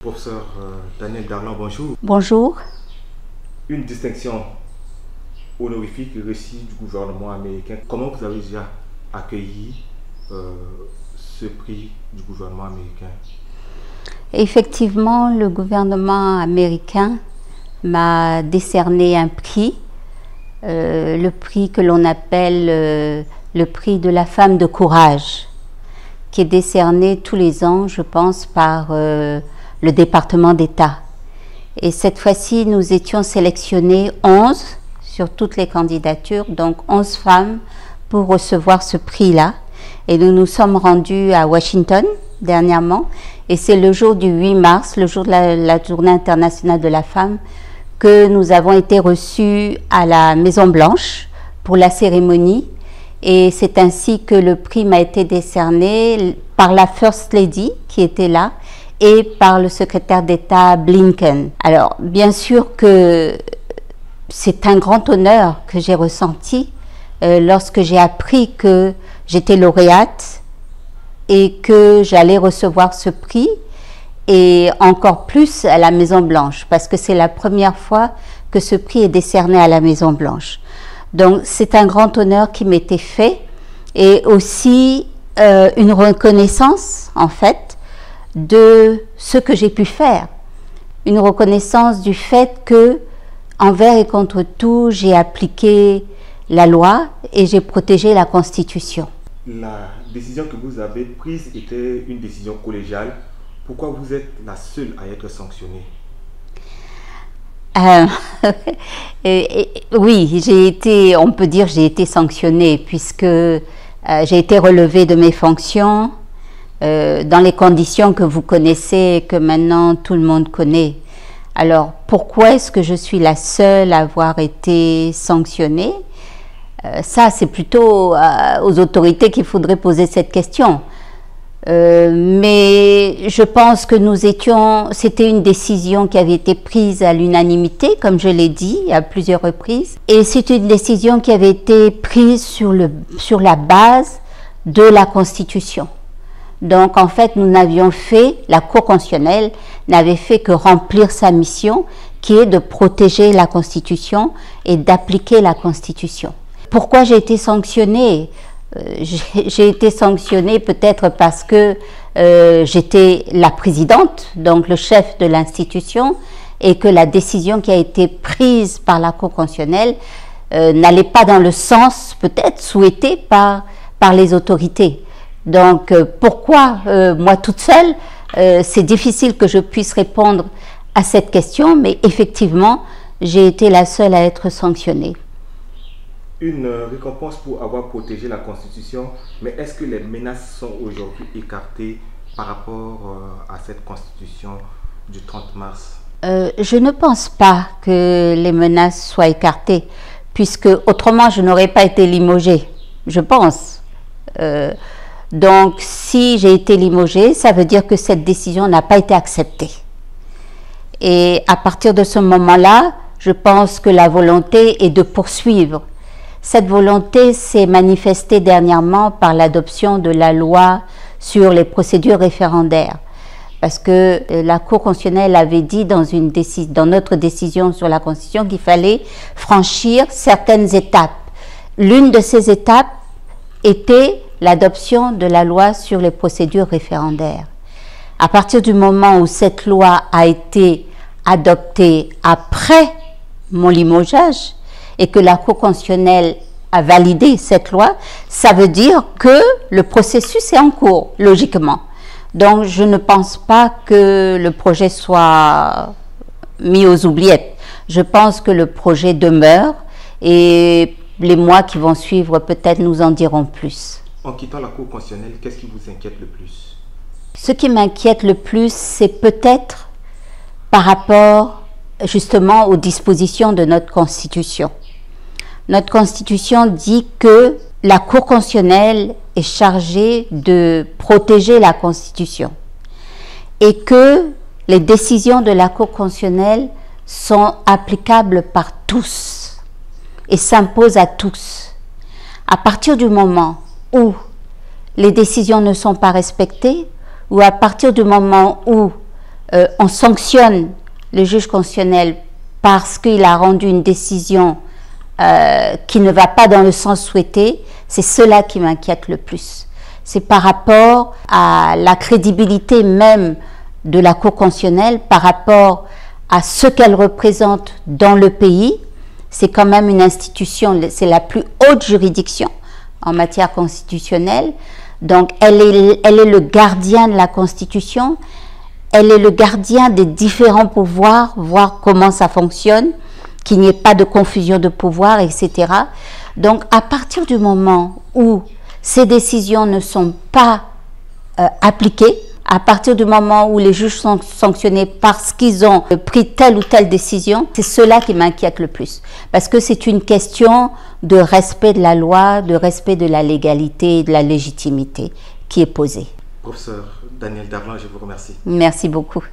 Professeur Daniel Darlan, bonjour. Bonjour. Une distinction honorifique reçue du gouvernement américain. Comment vous avez déjà accueilli ce prix du gouvernement américain? Effectivement, le gouvernement américain m'a décerné un prix, le prix que l'on appelle le prix de la femme de courage, qui est décerné tous les ans, je pense, par le département d'État. Et cette fois-ci, nous étions sélectionnés 11 sur toutes les candidatures, donc 11 femmes pour recevoir ce prix-là. Et nous nous sommes rendus à Washington dernièrement, et c'est le jour du 8 mars, le jour de la Journée internationale de la femme, que nous avons été reçus à la Maison-Blanche pour la cérémonie. Et c'est ainsi que le prix m'a été décerné par la First Lady qui était là et par le secrétaire d'État Blinken. Alors, bien sûr que c'est un grand honneur que j'ai ressenti lorsque j'ai appris que j'étais lauréate et que j'allais recevoir ce prix, et encore plus à la Maison-Blanche, parce que c'est la première fois que ce prix est décerné à la Maison-Blanche. Donc c'est un grand honneur qui m'était fait, et aussi une reconnaissance en fait de ce que j'ai pu faire, une reconnaissance du fait que envers et contre tout j'ai appliqué la loi et j'ai protégé la Constitution. La décision que vous avez prise était une décision collégiale. Pourquoi vous êtes la seule à être sanctionnée? Oui, on peut dire j'ai été sanctionnée puisque j'ai été relevée de mes fonctions dans les conditions que vous connaissez et que maintenant tout le monde connaît. Alors pourquoi est-ce que je suis la seule à avoir été sanctionnée? Ça, c'est plutôt aux autorités qu'il faudrait poser cette question. Mais je pense que c'était une décision qui avait été prise à l'unanimité, comme je l'ai dit à plusieurs reprises. Et c'est une décision qui avait été prise sur la base de la Constitution. Donc, en fait, la Cour constitutionnelle n'avait fait que remplir sa mission, qui est de protéger la Constitution et d'appliquer la Constitution. Pourquoi j'ai été sanctionnée? J'ai été sanctionnée peut-être parce que j'étais la présidente, donc le chef de l'institution, et que la décision qui a été prise par la Cour constitutionnelle n'allait pas dans le sens peut-être souhaité par les autorités. Donc pourquoi moi toute seule? C'est difficile que je puisse répondre à cette question, mais effectivement, j'ai été la seule à être sanctionnée. Une récompense pour avoir protégé la Constitution, mais est-ce que les menaces sont aujourd'hui écartées par rapport à cette Constitution du 30 mars? Je ne pense pas que les menaces soient écartées, puisque autrement je n'aurais pas été limogée, je pense. Donc si j'ai été limogée, ça veut dire que cette décision n'a pas été acceptée. Et à partir de ce moment-là, je pense que la volonté est de poursuivre. Cette volonté s'est manifestée dernièrement par l'adoption de la loi sur les procédures référendaires. Parce que la Cour constitutionnelle avait dit dans notre décision sur la Constitution qu'il fallait franchir certaines étapes. L'une de ces étapes était l'adoption de la loi sur les procédures référendaires. À partir du moment où cette loi a été adoptée après mon limogeage, et que la Cour constitutionnelle a validé cette loi, ça veut dire que le processus est en cours, logiquement. Donc, je ne pense pas que le projet soit mis aux oubliettes. Je pense que le projet demeure et les mois qui vont suivre, peut-être, nous en diront plus. En quittant la Cour constitutionnelle, qu'est-ce qui vous inquiète le plus? Ce qui m'inquiète le plus, c'est peut-être par rapport justement aux dispositions de notre Constitution. Notre Constitution dit que la Cour constitutionnelle est chargée de protéger la Constitution et que les décisions de la Cour constitutionnelle sont applicables par tous et s'imposent à tous. À partir du moment où les décisions ne sont pas respectées ou à partir du moment où on sanctionne le juge constitutionnel parce qu'il a rendu une décision qui ne va pas dans le sens souhaité, c'est cela qui m'inquiète le plus. C'est par rapport à la crédibilité même de la Cour constitutionnelle, par rapport à ce qu'elle représente dans le pays. C'est quand même une institution, c'est la plus haute juridiction en matière constitutionnelle. Donc elle est le gardien de la Constitution, elle est le gardien des différents pouvoirs, voir comment ça fonctionne, qu'il n'y ait pas de confusion de pouvoir, etc. Donc à partir du moment où ces décisions ne sont pas appliquées, à partir du moment où les juges sont sanctionnés parce qu'ils ont pris telle ou telle décision, c'est cela qui m'inquiète le plus. Parce que c'est une question de respect de la loi, de respect de la légalité et de la légitimité qui est posée. Professeur Danielle Darlan, je vous remercie. Merci beaucoup.